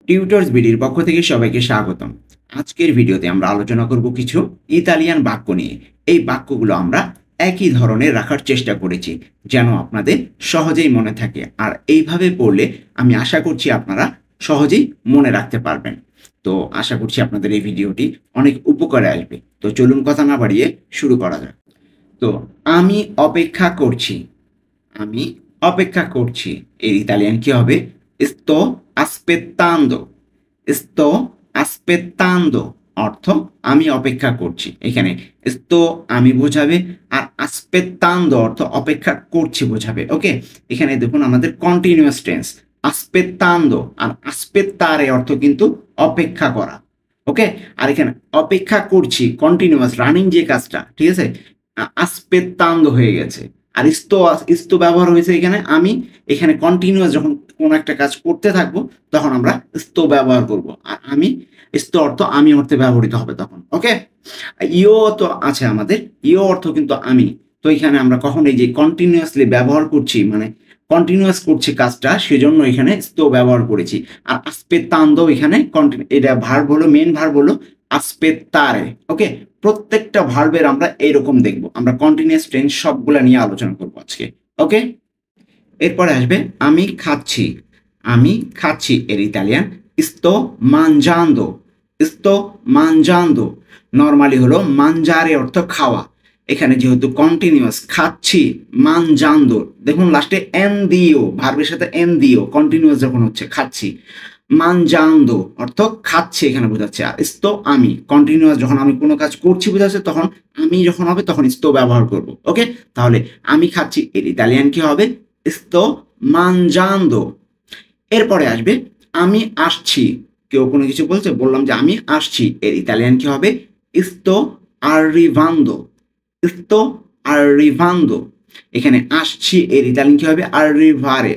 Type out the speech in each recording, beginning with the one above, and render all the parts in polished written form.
Tutors বিডির পক্ষ থেকে সবাইকে স্বাগতম। আজকের ভিডিওতে আমরা আলোচনা করব কিছু ইতালিয়ান বাক্য নিয়ে। এই বাক্যগুলো আমরা একই ধরনের রাখার চেষ্টা করেছি যেন আপনাদের সহজেই মনে থাকে, আর এইভাবে পড়লে আমি আশা করছি আপনারা সহজেই মনে রাখতে পারবেন। তো আশা করছি আপনাদের এই ভিডিওটি অনেক উপকারে আসবে। তো চলুন কথা না বাড়িয়ে শুরু করা যাক। তো আমি অপেক্ষা করছি, আমি অপেক্ষা করছি এর ইতালিয়ান কি হবে? sto aspettando, sto aspettando অর্থ আমি অপেক্ষা করছি। এখানে sto আমি বোঝাবে, আর aspettando অর্থ অপেক্ষা করছি বোঝাবে। ওকে, এখানে দেখুন আমাদের কন্টিনিউয়াস টেন্স aspettando আর aspettare অর্থ কিন্তু অপেক্ষা করা। ওকে, আর এখানে অপেক্ষা করছি কন্টিনিউয়াস রানিং যে কাজটা, ঠিক আছে, aspettando হয়ে গেছে। আর ইস্তো ব্যবহার হয়েছে এখানে আমি, এখানে কন্টিনিউয়াস যখন কোনো একটা কাজ করতে থাকবো তখন আমরা ইস্তো ব্যবহার করব। আর আমি ইস্তো অর্থ আমি অর্থে ব্যবহৃত হবে তখন। ওকে, ইও তো আছে আমাদের, ইও অর্থ কিন্তু আমি। তো এখানে আমরা কখন এই যে কন্টিনিউয়াসলি ব্যবহার করছি, মানে কন্টিনিউয়াস করছি কাজটা, সেজন্য এখানে ইস্তো ব্যবহার করেছি। আর আসপেত্তান্দো এখানে এটা ভার্ব হলো, মেন ভার্ব হলো আসপেত্তারে। ওকে, প্রত্যেকটা ভার্বের আমরা এইরকম দেখব, আমরা কন্টিনিউয়াস টেন্স সবগুলা নিয়ে আলোচনা করব আজকে। ওকে, এরপরে আসবে আমি খাচ্ছি, আমি খাচ্ছি এর Italian sto mangiando, sto mangiando normally হলো মানজারে অর্থ খাওয়া। এখানে যেহেতু কন্টিনিউয়াস খাচ্ছি, mangiando দেখুন লাস্টে এন দিও, ভার্বের সাথে এন দিও, কন্টিনিউয়াস যখন হচ্ছে খাচ্ছি। mangiando অর্থ খাচ্ছে এখানে বোঝাচ্ছে। আর sto আমি কন্টিনিউয়াস যখন আমি কোনো কাজ করছি বোঝাচ্ছে, তখন আমি যখন হবে তখন sto ব্যবহার করব। ওকে, তাহলে আমি খাচ্ছি এর ইতালিয়ান কি হবে? sto mangiando। এরপরে আসবে আমি আসছি, কেউ কোনো কিছু বলছে, বললাম যে আমি আসছি এর ইতালিয়ান কি হবে? sto arrivando, sto arrivando। এখানে আসছি এর ইতালিয়ান কি হবে? arrivare,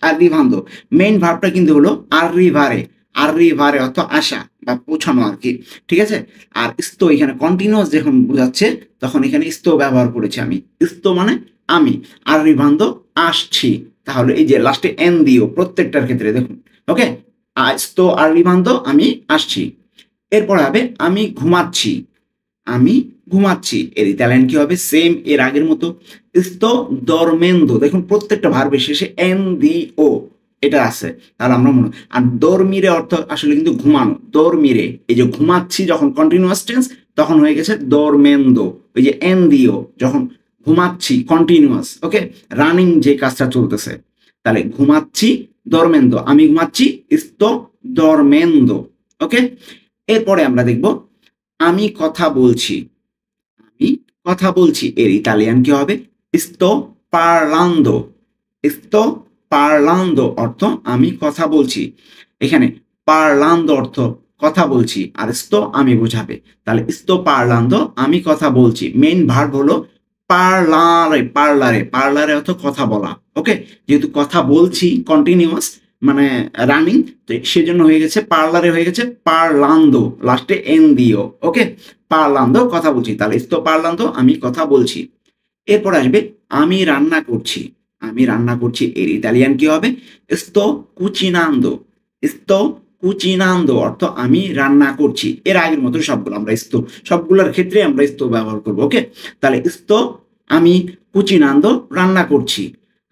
arrivando। মেইন ভার্বটা কিন্তু হলো arrivare, arrivare অর্থ আসা বা পৌঁছানো আর কি, ঠিক আছে। আর sto এখানে কন্টিনিউয়াস যখন বোঝাচ্ছে তখন এখানে sto ব্যবহার করেছি আমি। sto মানে আমি, arrivando আসছি। তাহলে এই যে লাস্টে এন দিও প্রত্যেকটার ক্ষেত্রে দেখুন। ওকে, sto arrivando আমি আসছি। এরপর হবে আমি ঘুমাচ্ছি, আমি ঘুমাচ্ছি এর ইতালিয়ান কি হবে? সেম এর আগের মতো sto dormendo। দেখুন প্রত্যেকটা ভার্বের শেষে এন দি ও এটা আছে, তাহলে আমরা মনে, আর dormire অর্থ আসলে কিন্তু ঘুমানো। dormire এই যে ঘুমাচ্ছি যখন কন্টিনিউয়াস টেন্স তখন হয়ে গেছে dormendo। ওই যে এন দিও যখন ঘুমাচ্ছি কন্টিনিউয়াস, ওকে, রানিং যে কাজটা চলতেছে, তাহলে ঘুমাচ্ছি dormendo, আমি ঘুমাচ্ছি sto dormendo। ওকে, এরপরে আমরা দেখব আমি কথা বলছি, আমি কথা বলছি এর ইতালিয়ান কি হবে? sto parlando, sto parlando অর্থ আমি কথা বলছি। এখানে parlando অর্থ কথা বলছি, আর sto আমি বোঝাবে। তাহলে sto parlando আমি কথা বলছি। মেইন ভার্ব হলো parlare, parlare, parlare অর্থ কথা বলা। ওকে, যেহেতু কথা বলছি কন্টিনিউয়াস মানে রানিং, তো সেজন্য হয়ে গেছে পার্লারে, হয়ে গেছে parlando, লাস্টে এন দিও। ওকে, parlando কথা বলছি, তাহলে sto parlando আমি কথা বলছি। এরপর আসবে আমি রান্না করছি, আমি রান্না করছি এর ইতালিয়ান কি হবে? sto cucinando, sto cucinando অর্থ আমি রান্না করছি। এর আগের মতো সবগুলো আমরা sto, সবগুলোর ক্ষেত্রে আমরা sto ব্যবহার করব। ওকে, তাহলে sto আমি cucinando রান্না করছি।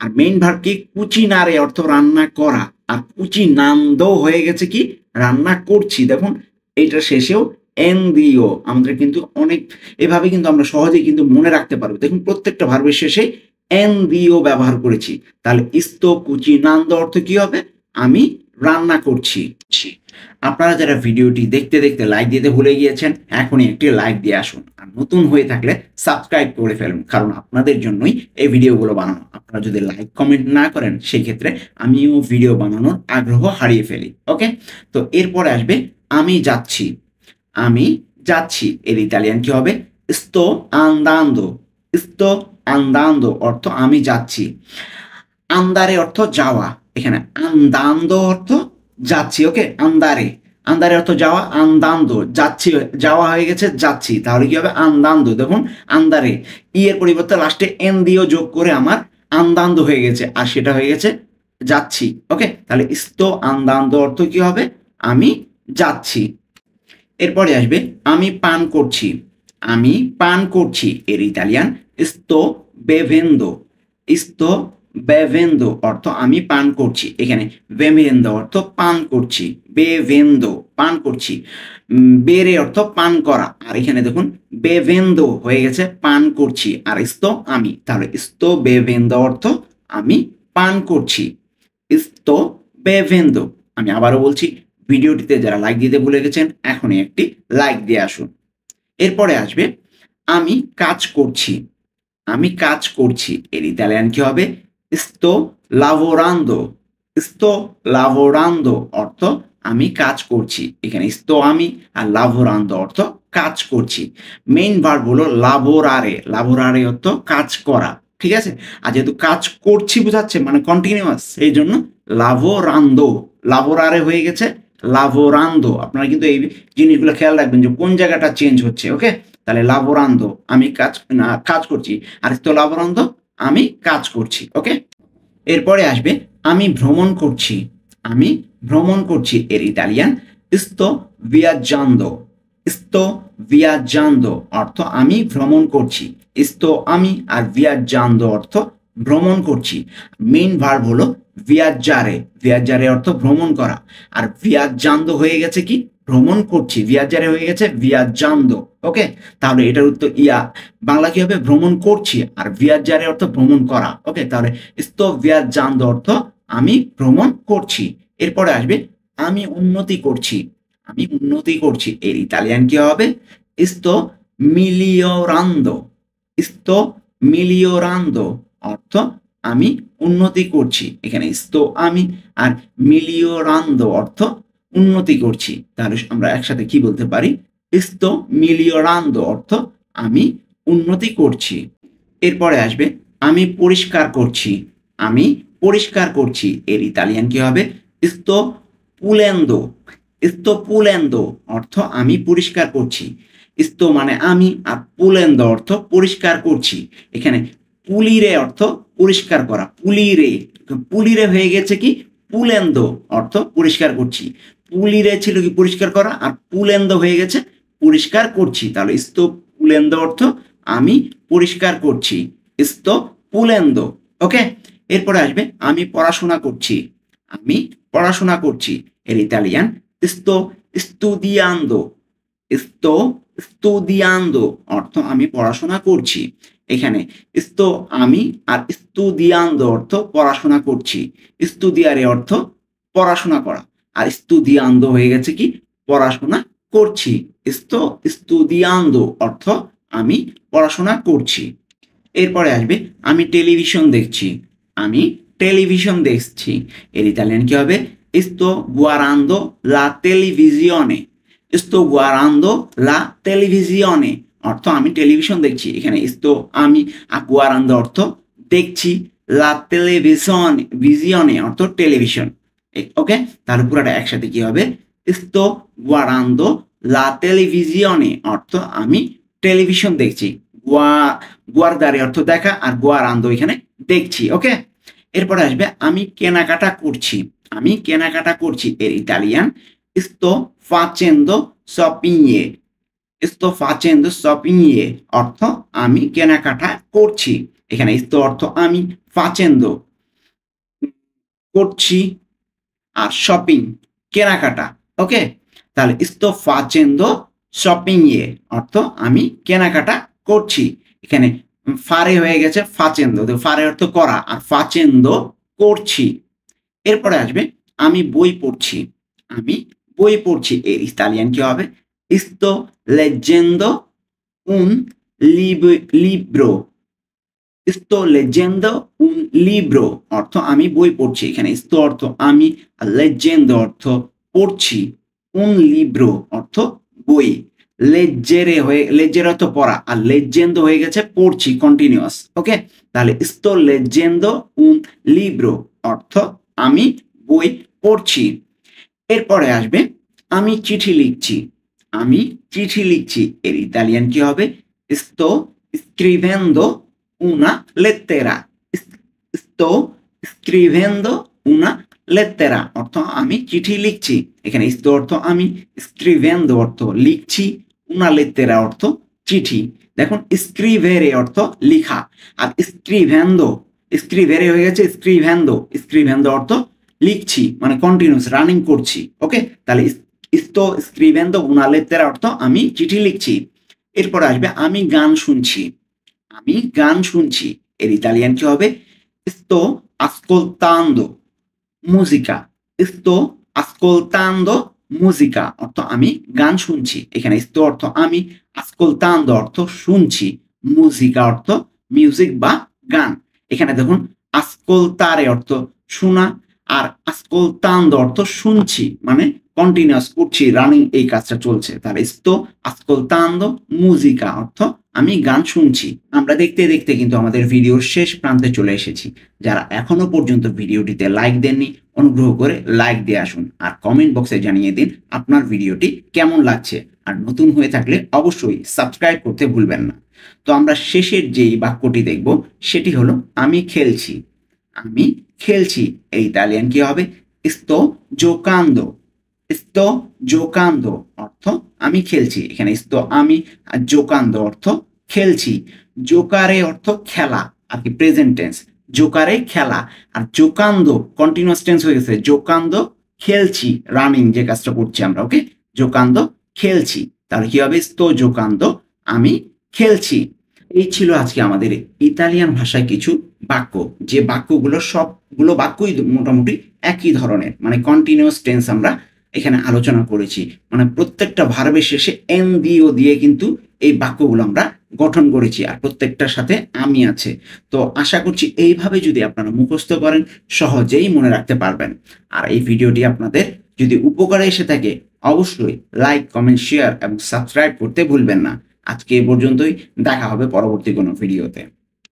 আর মেইন ভার্ব কি? কুচিনারে অর্থ রান্না করা, আর cucinando হয়ে গেছে কি? রান্না করছি। দেখুন এইটা শেষেও এন দিও, আমাদের কিন্তু অনেক এভাবে কিন্তু আমরা সহজেই কিন্তু মনে রাখতে পারবো। দেখুন প্রত্যেকটা ভার্বের শেষে এন দিও ব্যবহার করেছি। তাহলে sto cucinando অর্থ কি হবে? আমি রান্না করছি। আপনারা যারা ভিডিওটি দেখতে দেখতে লাইক দিতে ভুলে গিয়েছেন, এখনই একটি লাইক দিয়ে আসুন। আর নতুন হয়ে থাকলে সাবস্ক্রাইব করে ফেলুন, কারণ আপনাদের জন্যই এই ভিডিওগুলো বানানো। আপনারা যদি লাইক কমেন্ট না করেন সেই ক্ষেত্রে আমিও ভিডিও বানানোর আগ্রহ হারিয়ে ফেলি। ওকে, তো এরপরে আসবে আমি যাচ্ছি, আমি যাচ্ছি এর ইতালিয়ান কি হবে? sto andando, sto andando অর্থ আমি যাচ্ছি। andare অর্থ যাওয়া, এখানে andando অর্থ যাচ্ছি। ওকে, andare, andare অর্থ যাওয়া, andando যাচ্ছি, যাওয়া হয়ে গেছে যাচ্ছি, তাহলে কি হবে? andando। দেখুন andare ই এর পরিবর্তে লাস্টে এন দিয়েও যোগ করে আমার andando হয়ে গেছে, আর সেটা হয়ে গেছে যাচ্ছি। ওকে, তাহলে sto andando অর্থ কি হবে? আমি যাচ্ছি। এরপরে আসবে আমি পান করছি। আমি পান করছি এর Italian sto bevendo। sto bevendo অর্থ আমি পান করছি। এখানে bevendo অর্থ পান করছি, bevendo পান করছি, bere অর্থ পান করা, আর এখানে দেখুন bevendo হয়ে গেছে পান করছি, আর sto আমি, তাহলে sto bevendo অর্থ আমি পান করছি, sto bevendo। আমি আবারও বলছি, ভিডিওটিতে যারা লাইক দিতে ভুলে গেছেন এখনই একটি লাইক দিয়ে আসুন। এরপরে আসবে আমি কাজ করছি। আমি কাজ করছি এর ইতালিয়ান কি হবে? sto lavorando। sto lavorando অর্থ আমি কাজ করছি। এখানে sto আমি আর lavorando অর্থ কাজ করছি। মেইন ভার্ব হলো lavorare। lavorare অর্থ কাজ করা, ঠিক আছে? আর যেহেতু কাজ করছি বোঝাচ্ছে মানে কন্টিনিউয়াস, এই জন্য lavorando lavorare হয়ে গেছে lavorando। আপনারা কিন্তু এই জিনিসগুলো খেয়াল রাখবেন যে কোন জায়গাটা চেঞ্জ হচ্ছে। ওকে, তাহলে lavorando আমি কাজ করছি, আর sto lavorando আমি কাজ করছি। ওকে, এরপরে আসবে আমি ভ্রমণ করছি। আমি ভ্রমণ করছি এর Italian sto viaggiando। sto viaggiando অর্থ আমি ভ্রমণ করছি। sto আমি আর viaggiando অর্থ ভ্রমণ করছি। মেইন ভার্ব হলো viaggiare। viaggiare অর্থ ভ্রমণ করা, আর viaggiando হয়ে গেছে কি ভ্রমণ করছি, viaggiare হয়ে গেছে viaggiando। ওকে, তাহলে এটার উত্তর বাংলা কি হবে? ভ্রমণ করছি, আর viaggiare অর্থ ভ্রমণ করা। ওকে, তাহলে sto viaggiando অর্থ আমি ভ্রমণ করছি। এরপরে আসবে আমি উন্নতি করছি। আমি উন্নতি করছি এর ইতালিয়ান কি হবে? sto migliorando। sto migliorando অর্থ আমি উন্নতি করছি। এখানে sto আমি আর migliorando অর্থ উন্নতি করছি, তাহলে আমরা একসাথে কি বলতে পারি? sto migliorando অর্থ আমি উন্নতি করছি। এরপরে আসবে আমি পরিষ্কার করছি। আমি পরিষ্কার করছি এর ইতালিয়ান কি হবে? sto pulendo। sto pulendo অর্থ আমি পরিষ্কার করছি। sto মানে আমি, আর pulendo অর্থ পরিষ্কার করছি। এখানে পুলিরে অর্থ পরিষ্কার করা, পুলিরে, পুলিরে হয়ে গেছে কি pulendo অর্থ পরিষ্কার করছি। পুলিরে ছিল কি পরিষ্কার করা, আর pulendo হয়ে গেছে পরিষ্কার করছি, তাহলে sto pulendo অর্থ আমি পরিষ্কার করছি, sto pulendo। ওকে, এরপরে আসবে আমি পড়াশোনা করছি। আমি পড়াশোনা করছি এর Italian sto studiando। sto studiando অর্থ আমি পড়াশোনা করছি। এখানে sto আমি আর studiando অর্থ পড়াশোনা করছি। studiare অর্থ পড়াশোনা করা, আর studiando হয়ে গেছে কি পড়াশোনা করছি। sto studiando অর্থ আমি পড়াশোনা করছি। এরপরে আসবে আমি টেলিভিশন দেখছি। আমি টেলিভিশন দেখছি এর ইতালিয়ান কি হবে? sto guardando la televisione। sto guardando la televisione অর্থ আমি টেলিভিশন দেখছি। এখানে sto আমি আর guardando অর্থ দেখছি, la televisione visione অর্থ টেলিভিশন। ওকে, তাহলে পুরোটা একসাথে কি হবে? sto guardando la televisione অর্থ আমি টেলিভিশন দেখছি। গুয়ারদারে অর্থ দেখা, আর গুয়ারান্দো এখানে দেখছি। ওকে, এরপরে আসবে আমি কেনাকাটা করছি। আমি কেনাকাটা করছি এর Italian sto facendo shopping। sto facendo shopping অর্থ আমি কেনাকাটা করছি। এখানে sto অর্থ আমি, facendo করছি, আর শপিং কেনাকাটা। ওকে, তাহলে sto facendo shopping অর্থ আমি কেনাকাটা করছি। এখানে ফারে হয়ে গেছে ফাচেন্দো, ফারে অর্থ করা, আর ফাচেন্দো করছি। এরপরে আসবে আমি বই পড়ছি। আমি বই পড়ছি এর ইতালিয়ান কি হবে? sto leggendo un libro। sto leggendo un libro অর্থ আমি বই পড়ছি। এখানে sto অর্থ আমি, আর leggendo অর্থ পড়ছি, un libro অর্থ বই। leggere অর্থ পড়া, আর leggendo হয়ে গেছে পড়ছি কন্টিনিউয়াস। ওকে, তাহলে sto leggendo un libro অর্থ আমি বই পড়ছি। এরপরে আসবে আমি চিঠি লিখছি। আমি চিঠি লিখছি এর ইতালিয়ান কি হবে? sto scrivendo una lettera। sto scrivendo una lettera অর্থ আমি চিঠি লিখছি। এখানে sto অর্থ আমি, scrivendo অর্থ লিখছি, una lettera অর্থ চিঠি। দেখুন scrivere অর্থ লিখা, আর scrivere হয়ে গেছে scrivendo অর্থ লিখছি, মানে কন্টিনিউয়াস রানিং করছি। ওকে, তাহলে sto scrivendo una lettera অর্থ আমি চিঠি লিখছি। এরপর আসবে আমি গান শুনছি। এর ইতালিয়ান কি হবে? sto ascoltando musica। অর্থ আমি গান শুনছি। এখানে sto অর্থ আমি, ascoltando অর্থ শুনছি, musica অর্থ মিউজিক বা গান। এখানে দেখুন ascoltare অর্থ শোনা, আর ascoltando অর্থ শুনছি, মানে কন্টিনিউয়াস করছি, রানিং এই কাজটা চলছে। তাহলে sto ascoltando musica অর্থ আমি গান শুনছি। আমরা দেখতে দেখতে কিন্তু আমাদের ভিডিওর শেষ প্রান্তে চলে এসেছি। যারা এখনো পর্যন্ত ভিডিওটিতে লাইক দেননি, অনুগ্রহ করে লাইক দিয়ে আসুন, আর কমেন্ট বক্সে জানিয়ে দিন আপনার ভিডিওটি কেমন লাগছে। আর নতুন হয়ে থাকলে অবশ্যই সাবস্ক্রাইব করতে ভুলবেন না। তো আমরা শেষের যেই বাক্যটি দেখব সেটি হলো আমি খেলছি। এই ইতালিয়ান কি হবে? sto giocando অর্থ আমি খেলছি। এখানে sto আমি, আর giocando অর্থ খেলছি। জোকারে অর্থ খেলা, আর কি প্রেজেন্ট টেন্স, জোকারে খেলা, আর জোকান্দো কন্টিনিউয়াস টেন্স হয়ে গেছে, জোকান্দো খেলছি, রানিং যে কাজটা করছি আমরা। ওকে, জোকান্দো খেলছি, তাহলে কি হবে? sto giocando আমি খেলছি। এই ছিল আজকে আমাদের ইতালিয়ান ভাষায় কিছু বাক্য, যে বাক্যগুলো সবগুলো বাক্যই মোটামুটি একই ধরনের, মানে কন্টিনিউয়াস টেন্স আমরা এখানে আলোচনা করেছি। মানে প্রত্যেকটা ভার্বের শেষে এনডিও দিয়ে কিন্তু এই বাক্যগুলো আমরা গঠন করেছি, আর প্রত্যেকটার সাথে আমি আছে। তো আশা করছি এইভাবে যদি আপনারা মুখস্থ করেন সহজেই মনে রাখতে পারবেন। আর এই ভিডিওটি আপনাদের যদি উপকারে এসে থাকে অবশ্যই লাইক, কমেন্ট, শেয়ার এবং সাবস্ক্রাইব করতে ভুলবেন না। আজকে এ পর্যন্তই, দেখা হবে পরবর্তী কোনো ভিডিওতে।